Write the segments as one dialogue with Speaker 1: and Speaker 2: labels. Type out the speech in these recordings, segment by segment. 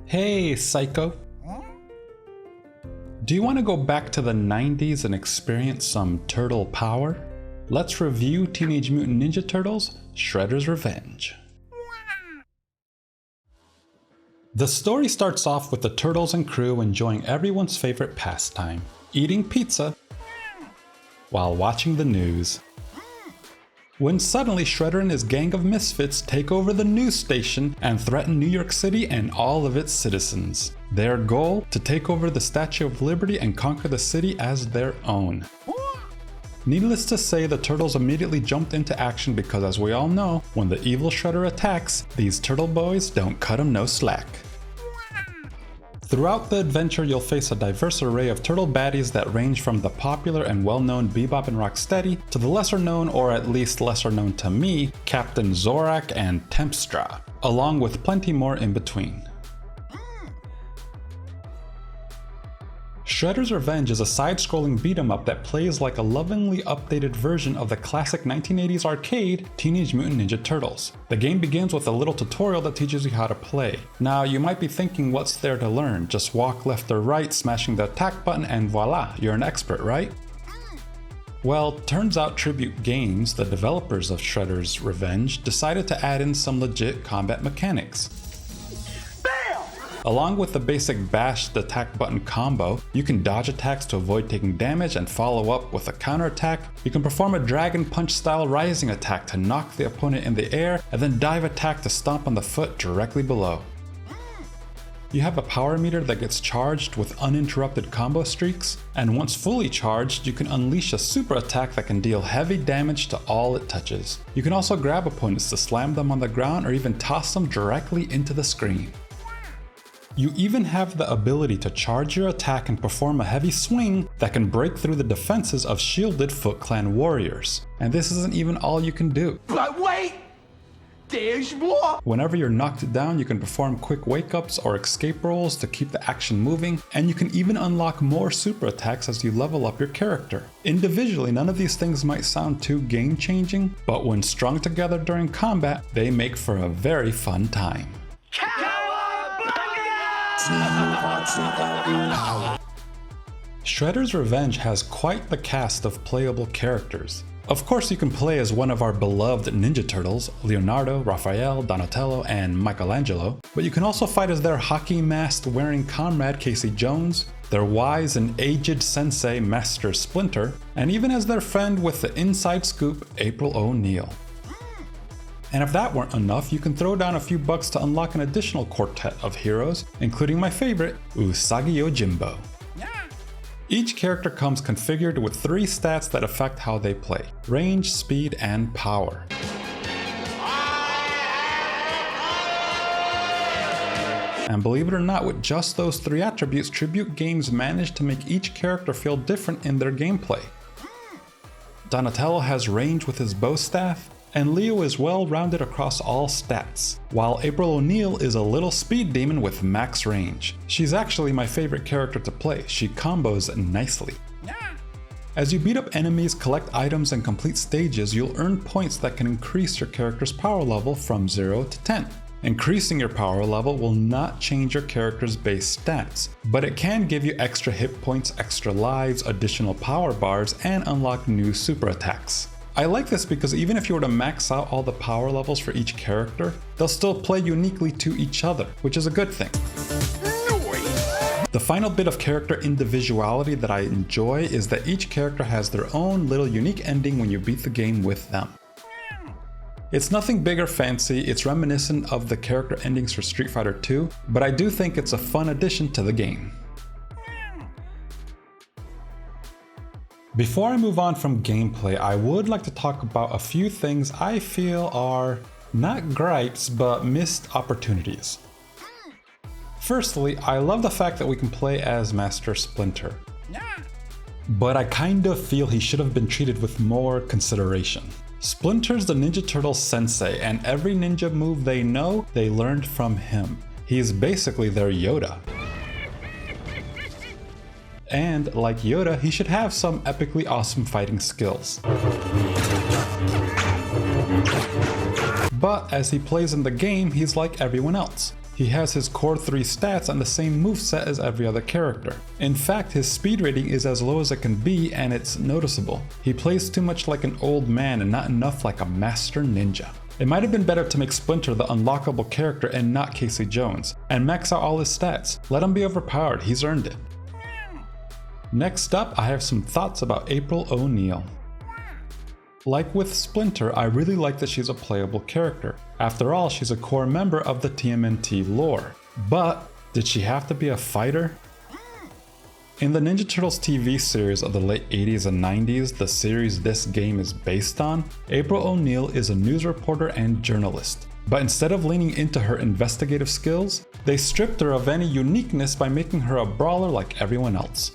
Speaker 1: Hey, Saiko. Do you want to go back to the 90s and experience some turtle power? Let's review Teenage Mutant Ninja Turtles: Shredder's Revenge. The story starts off with the Turtles and crew enjoying everyone's favorite pastime, eating pizza while watching the news. When suddenly Shredder and his gang of misfits take over the news station and threaten New York City and all of its citizens. Their goal? To take over the Statue of Liberty and conquer the city as their own. Needless to say, the Turtles immediately jumped into action because, as we all know, when the evil Shredder attacks, these Turtle boys don't cut him no slack. Throughout the adventure, you'll face a diverse array of turtle baddies that range from the popular and well-known Bebop and Rocksteady to the lesser-known, or at least lesser-known to me, Captain Zorak and Tempstra, along with plenty more in between. Shredder's Revenge is a side-scrolling beat-em-up that plays like a lovingly updated version of the classic 1980s arcade Teenage Mutant Ninja Turtles. The game begins with a little tutorial that teaches you how to play. Now, you might be thinking, what's there to learn? Just walk left or right, smashing the attack button, and voila, you're an expert, right? Well, turns out Tribute Games, the developers of Shredder's Revenge, decided to add in some legit combat mechanics. Along with the basic bash the attack button combo, you can dodge attacks to avoid taking damage and follow up with a counterattack. You can perform a Dragon Punch style rising attack to knock the opponent in the air, and then dive attack to stomp on the foot directly below. You have a power meter that gets charged with uninterrupted combo streaks, and once fully charged, you can unleash a super attack that can deal heavy damage to all it touches. You can also grab opponents to slam them on the ground or even toss them directly into the screen. You even have the ability to charge your attack and perform a heavy swing that can break through the defenses of shielded Foot Clan warriors. And this isn't even all you can do.
Speaker 2: But wait! There's more!
Speaker 1: Whenever you're knocked down, you can perform quick wake-ups or escape rolls to keep the action moving, and you can even unlock more super attacks as you level up your character. Individually, none of these things might sound too game-changing, but when strung together during combat, they make for a very fun time. Shredder's Revenge has quite the cast of playable characters. Of course, you can play as one of our beloved Ninja Turtles, Leonardo, Raphael, Donatello, and Michelangelo, but you can also fight as their hockey mask wearing comrade Casey Jones, their wise and aged sensei Master Splinter, and even as their friend with the inside scoop, April O'Neil. And if that weren't enough, you can throw down a few bucks to unlock an additional quartet of heroes, including my favorite, Usagi Yojimbo. Each character comes configured with 3 stats that affect how they play: range, speed, and power. And believe it or not, with just those 3 attributes, Tribute Games managed to make each character feel different in their gameplay. Donatello has range with his bow staff, and Leo is well-rounded across all stats, while April O'Neil is a little speed demon with max range. She's actually my favorite character to play. She combos nicely. As you beat up enemies, collect items, and complete stages, you'll earn points that can increase your character's power level from 0 to 10. Increasing your power level will not change your character's base stats, but it can give you extra hit points, extra lives, additional power bars, and unlock new super attacks. I like this because even if you were to max out all the power levels for each character, they'll still play uniquely to each other, which is a good thing. The final bit of character individuality that I enjoy is that each character has their own little unique ending when you beat the game with them. It's nothing big or fancy, it's reminiscent of the character endings for Street Fighter 2, but I do think it's a fun addition to the game. Before I move on from gameplay, I would like to talk about a few things I feel are not gripes, but missed opportunities. Firstly, I love the fact that we can play as Master Splinter, but I kind of feel he should have been treated with more consideration. Splinter's the Ninja Turtles sensei, and every ninja move they know, they learned from him. He is basically their Yoda. And like Yoda, he should have some epically awesome fighting skills. But as he plays in the game, he's like everyone else. He has his core 3 stats and the same moveset as every other character. In fact, his speed rating is as low as it can be, and it's noticeable. He plays too much like an old man and not enough like a master ninja. It might have been better to make Splinter the unlockable character and not Casey Jones, and max out all his stats. Let him be overpowered, he's earned it. Next up, I have some thoughts about April O'Neil. Like with Splinter, I really like that she's a playable character. After all, she's a core member of the TMNT lore. But, did she have to be a fighter? In the Ninja Turtles TV series of the late 80s and 90s, the series this game is based on, April O'Neil is a news reporter and journalist. But instead of leaning into her investigative skills, they stripped her of any uniqueness by making her a brawler like everyone else.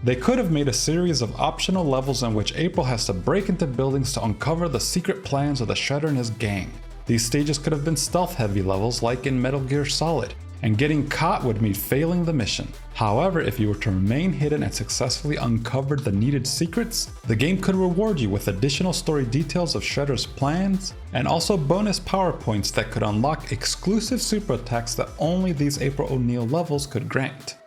Speaker 1: They could have made a series of optional levels in which April has to break into buildings to uncover the secret plans of the Shredder and his gang. These stages could have been stealth-heavy levels like in Metal Gear Solid, and getting caught would mean failing the mission. However, if you were to remain hidden and successfully uncovered the needed secrets, the game could reward you with additional story details of Shredder's plans, and also bonus power points that could unlock exclusive super attacks that only these April O'Neil levels could grant.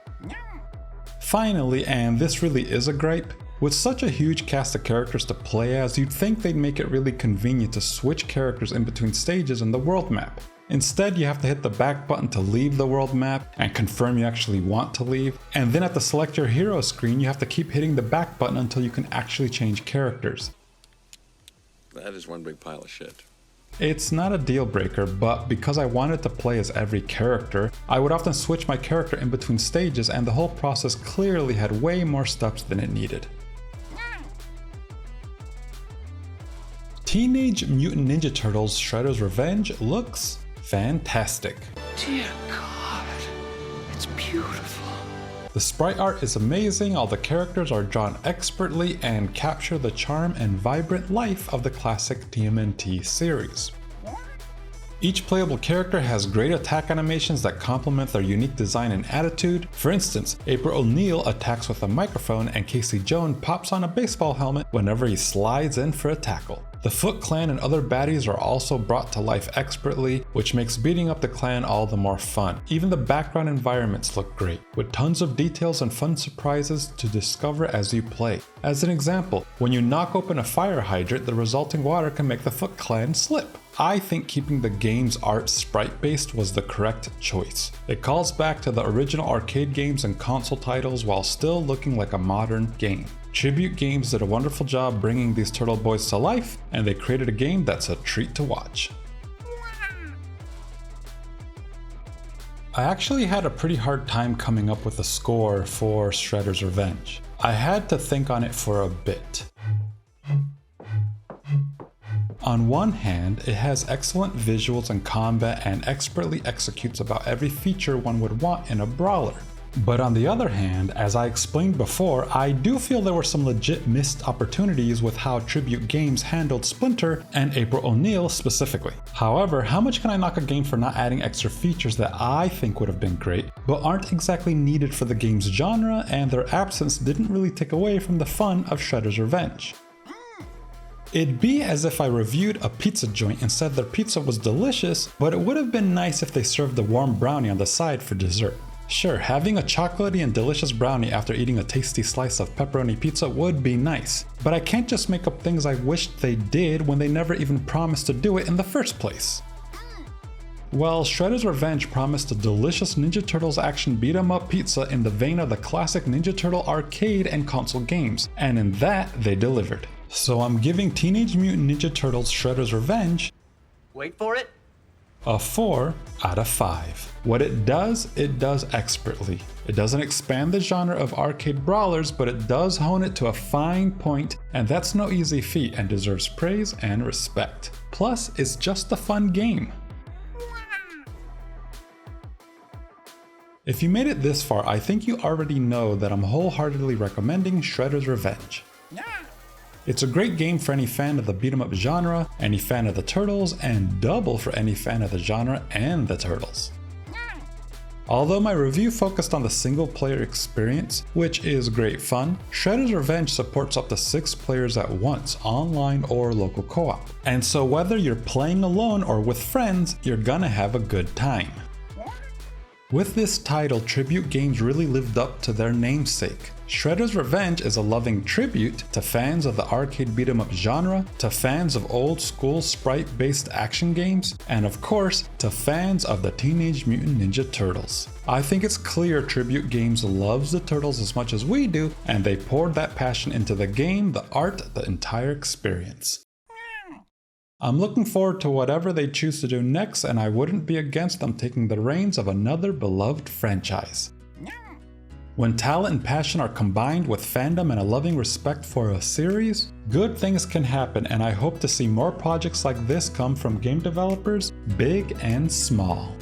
Speaker 1: Finally, and this really is a gripe, with such a huge cast of characters to play as, you'd think they'd make it really convenient to switch characters in between stages in the world map. Instead, you have to hit the back button to leave the world map and confirm you actually want to leave, and then at the select your hero screen you have to keep hitting the back button until you can actually change characters.
Speaker 3: That is one big pile of shit.
Speaker 1: It's not a deal breaker, but because I wanted to play as every character, I would often switch my character in between stages, and the whole process clearly had way more steps than it needed. Teenage Mutant Ninja Turtles Shredder's Revenge looks fantastic.
Speaker 2: Dear God, it's beautiful.
Speaker 1: The sprite art is amazing, all the characters are drawn expertly and capture the charm and vibrant life of the classic TMNT series. Each playable character has great attack animations that complement their unique design and attitude. For instance, April O'Neil attacks with a microphone and Casey Jones pops on a baseball helmet whenever he slides in for a tackle. The Foot Clan and other baddies are also brought to life expertly, which makes beating up the clan all the more fun. Even the background environments look great, with tons of details and fun surprises to discover as you play. As an example, when you knock open a fire hydrant, the resulting water can make the Foot Clan slip. I think keeping the game's art sprite-based was the correct choice. It calls back to the original arcade games and console titles while still looking like a modern game. Tribute Games did a wonderful job bringing these turtle boys to life, and they created a game that's a treat to watch. I actually had a pretty hard time coming up with a score for Shredder's Revenge. I had to think on it for a bit. On one hand, it has excellent visuals and combat and expertly executes about every feature one would want in a brawler. But on the other hand, as I explained before, I do feel there were some legit missed opportunities with how Tribute Games handled Splinter and April O'Neil specifically. However, how much can I knock a game for not adding extra features that I think would have been great, but aren't exactly needed for the game's genre, and their absence didn't really take away from the fun of Shredder's Revenge? It'd be as if I reviewed a pizza joint and said their pizza was delicious, but it would have been nice if they served a warm brownie on the side for dessert. Sure, having a chocolatey and delicious brownie after eating a tasty slice of pepperoni pizza would be nice, but I can't just make up things I wished they did when they never even promised to do it in the first place. Well, Shredder's Revenge promised a delicious Ninja Turtles action beat-em-up pizza in the vein of the classic Ninja Turtle arcade and console games, and in that, they delivered. So I'm giving Teenage Mutant Ninja Turtles Shredder's Revenge,
Speaker 2: Wait for it.
Speaker 1: a 4 out of 5. What it does expertly. It doesn't expand the genre of arcade brawlers, but it does hone it to a fine point, and that's no easy feat and deserves praise and respect. Plus, it's just a fun game. If you made it this far, I think you already know that I'm wholeheartedly recommending Shredder's Revenge. It's a great game for any fan of the beat-em-up genre, any fan of the Turtles, and double for any fan of the genre and the Turtles. Although my review focused on the single player experience, which is great fun, Shredder's Revenge supports up to 6 players at once, online or local co-op. And so whether you're playing alone or with friends, you're gonna have a good time. With this title, Tribute Games really lived up to their namesake. Shredder's Revenge is a loving tribute to fans of the arcade beat-em-up genre, to fans of old-school sprite-based action games, and of course, to fans of the Teenage Mutant Ninja Turtles. I think it's clear Tribute Games loves the Turtles as much as we do, and they poured that passion into the game, the art, the entire experience. I'm looking forward to whatever they choose to do next, and I wouldn't be against them taking the reins of another beloved franchise. When talent and passion are combined with fandom and a loving respect for a series, good things can happen, and I hope to see more projects like this come from game developers, big and small.